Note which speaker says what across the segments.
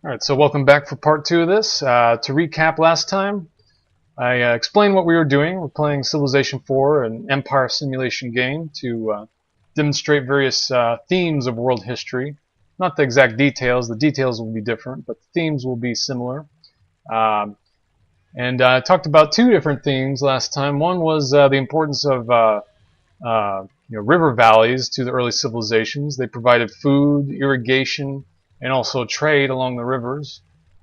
Speaker 1: Alright, so welcome back for part 2 of this. To recap last time, I explained what we were doing. We're playing Civilization 4, an empire simulation game, to demonstrate various themes of world history. Not the exact details, the details will be different, but the themes will be similar. And I talked about two different themes last time. One was the importance of river valleys to the early civilizations. They provided food, irrigation, and also trade along the rivers.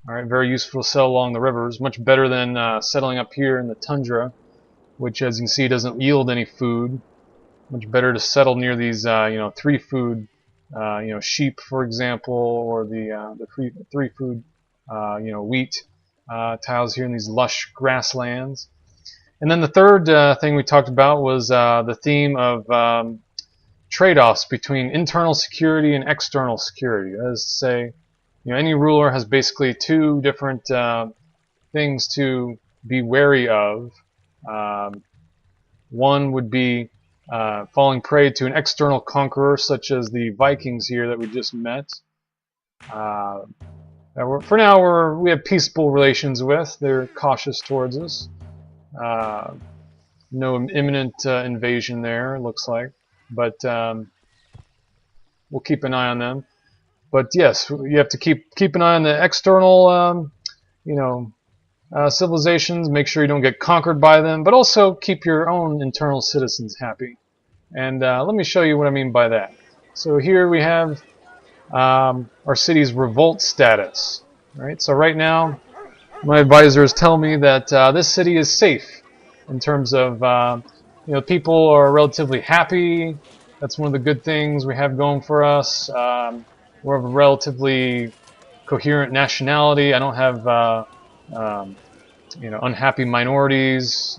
Speaker 1: All right, very useful to settle along the rivers. Much better than settling up here in the tundra, which, as you can see, doesn't yield any food. Much better to settle near these, three food, sheep, for example, or the three food, wheat tiles here in these lush grasslands. And then the third thing we talked about was the theme of trade-offs between internal security and external security. That is to say, any ruler has basically two different things to be wary of. One would be falling prey to an external conqueror, such as the Vikings here that we just met. For now, we have peaceable relations with. They're cautious towards us. No imminent invasion there, it looks like. But we'll keep an eye on them. But yes, you have to keep an eye on the external, civilizations. Make sure you don't get conquered by them, but also keep your own internal citizens happy. And let me show you what I mean by that. So here we have our city's revolt status. Right. So right now, my advisors tell me that this city is safe in terms of people are relatively happy. That's one of the good things we have going for us. We're of a relatively coherent nationality. I don't have unhappy minorities,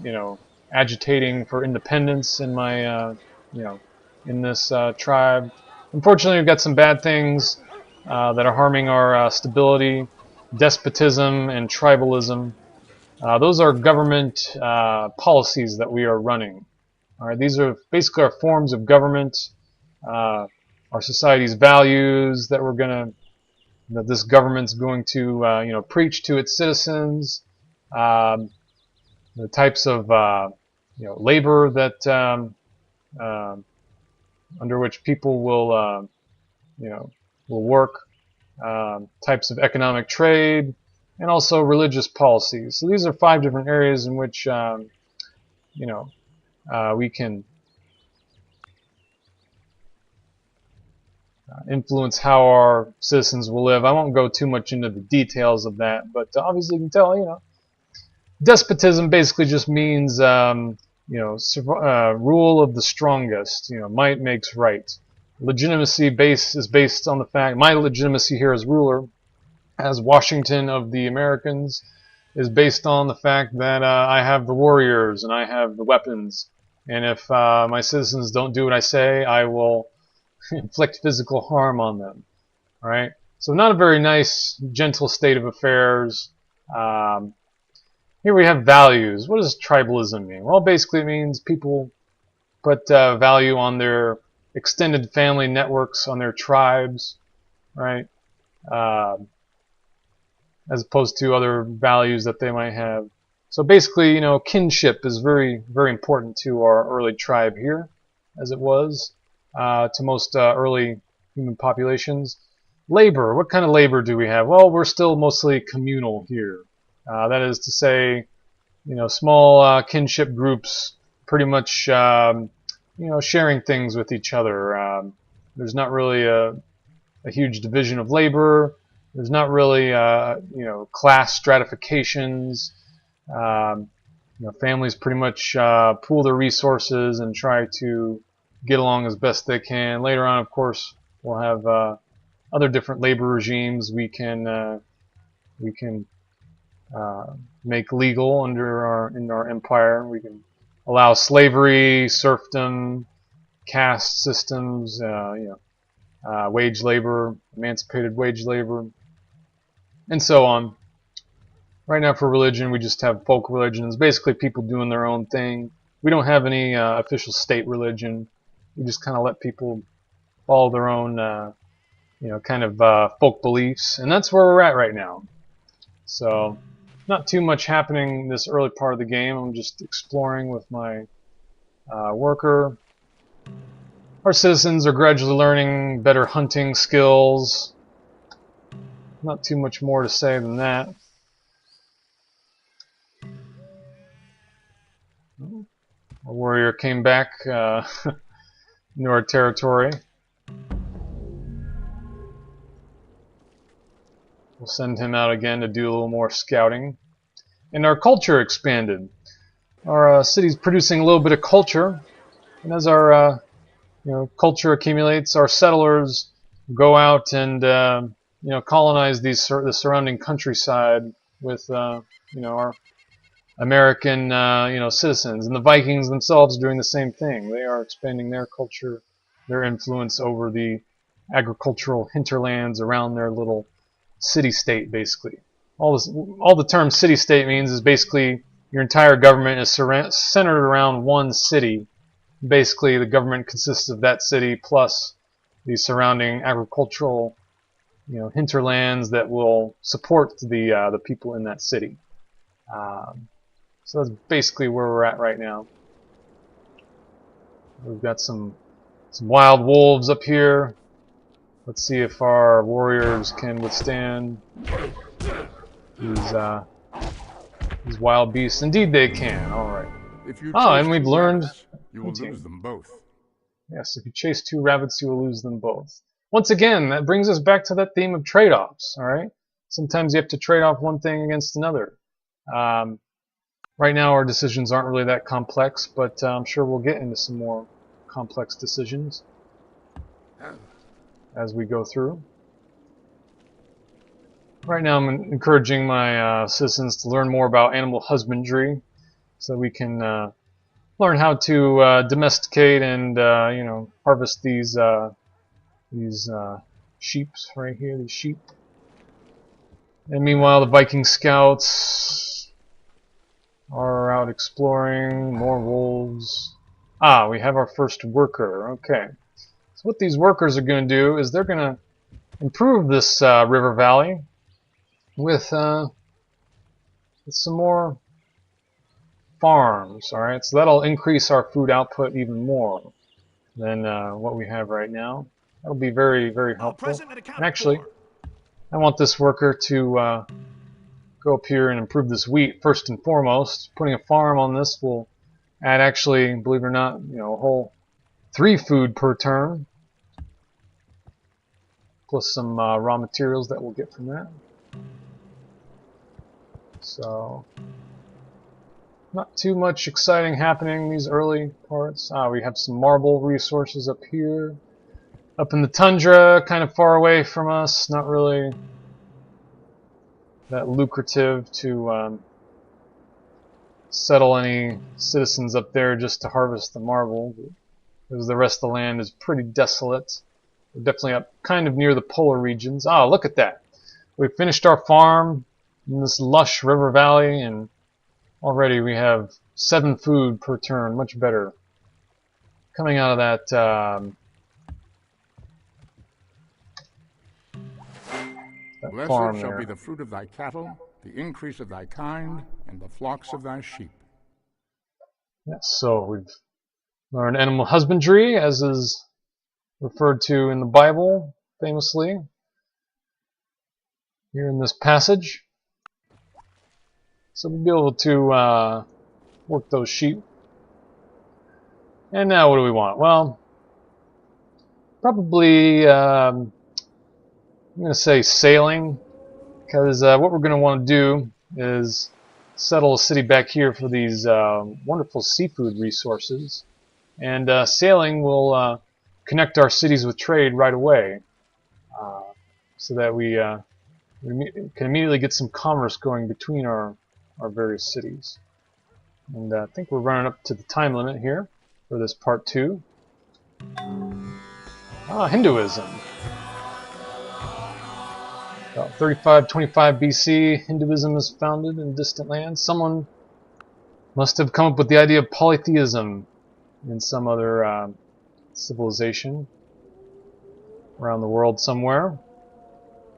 Speaker 1: agitating for independence in my in this tribe. Unfortunately, we've got some bad things that are harming our stability, despotism, and tribalism. Those are government policies that we are running. All right, these are basically our forms of government, our society's values that that this government's going to preach to its citizens, the types of labor that under which people will work, types of economic trade, and also religious policies. So these are 5 different areas in which we can influence how our citizens will live. I won't go too much into the details of that, but obviously you can tell, despotism basically just means, rule of the strongest. Might makes right. Legitimacy is based on the fact, my legitimacy here as ruler, as Washington of the Americans, is based on the fact that I have the warriors and I have the weapons. And if my citizens don't do what I say, I will inflict physical harm on them. All right? So not a very nice, gentle state of affairs. Here we have values. What does tribalism mean? Well, basically it means people put value on their extended family networks, on their tribes, right? As opposed to other values that they might have. So basically, kinship is very, very important to our early tribe here, as it was to most early human populations. Labor. What kind of labor do we have? Well, we're still mostly communal here. That is to say, small kinship groups pretty much, sharing things with each other. There's not really a huge division of labor. There's not really, class stratifications. Families pretty much pool their resources and try to get along as best they can. Later on, of course, we'll have other different labor regimes we can make legal in our empire. We can allow slavery, serfdom, caste systems, wage labor, emancipated wage labor, and so on. Right now for religion, we just have folk religions, basically people doing their own thing. We don't have any official state religion. We just kind of let people follow their own kind of folk beliefs, and that's where we're at right now. So, not too much happening this early part of the game. I'm just exploring with my worker. Our citizens are gradually learning better hunting skills. Not too much more to say than that. Our warrior came back into our territory. We'll send him out again to do a little more scouting. And our culture expanded. Our city's producing a little bit of culture, and as our culture accumulates, our settlers go out and colonize the surrounding countryside with our American citizens, and the Vikings themselves are doing the same thing. They are expanding their culture, their influence over the agricultural hinterlands around their little city-state, basically. All the term city-state means is basically your entire government is centered around one city. Basically, the government consists of that city plus the surrounding agricultural, hinterlands that will support the people in that city. So that's basically where we're at right now. We've got some wild wolves up here. Let's see if our warriors can withstand these wild beasts. Indeed they can. Alright. And we've learned...
Speaker 2: You will lose them both.
Speaker 1: Yes, if you chase 2 rabbits, you will lose them both. Once again, that brings us back to that theme of trade-offs, alright? Sometimes you have to trade off one thing against another. Right now our decisions aren't really that complex, but I'm sure we'll get into some more complex decisions as we go through. Right now I'm encouraging my citizens to learn more about animal husbandry so that we can learn how to domesticate and harvest these sheep right here, these sheep. And meanwhile the Viking scouts are out exploring. More wolves. We have our first worker. Okay. So what these workers are going to do is they're going to improve this river valley with some more farms. Alright, so that'll increase our food output even more than what we have right now. That'll be very, very helpful. And actually, I want this worker to go up here and improve this wheat first and foremost. Putting a farm on this will add, actually, believe it or not, a whole 3 food per turn, plus some raw materials that we'll get from that. So, not too much exciting happening in these early parts. We have some marble resources up here. Up in the tundra, kind of far away from us, not really that lucrative to settle any citizens up there just to harvest the marble, because the rest of the land is pretty desolate. We're definitely up kind of near the polar regions. Look at that. We finished our farm in this lush river valley, and already we have 7 food per turn, much better. Coming out of that
Speaker 2: Blessed shall be the fruit of thy cattle, the increase of thy kind, and the flocks of thy sheep.
Speaker 1: Yes, so we've learned animal husbandry, as is referred to in the Bible, famously, here in this passage. So we'll be able to work those sheep. And now what do we want? Well, probably I'm going to say sailing, because what we're going to want to do is settle a city back here for these wonderful seafood resources, and sailing will connect our cities with trade right away, so that we can immediately get some commerce going between our various cities. And I think we're running up to the time limit here for this part 2. Hinduism. About 3525 BC, Hinduism was founded in distant lands. Someone must have come up with the idea of polytheism in some other civilization. around the world somewhere.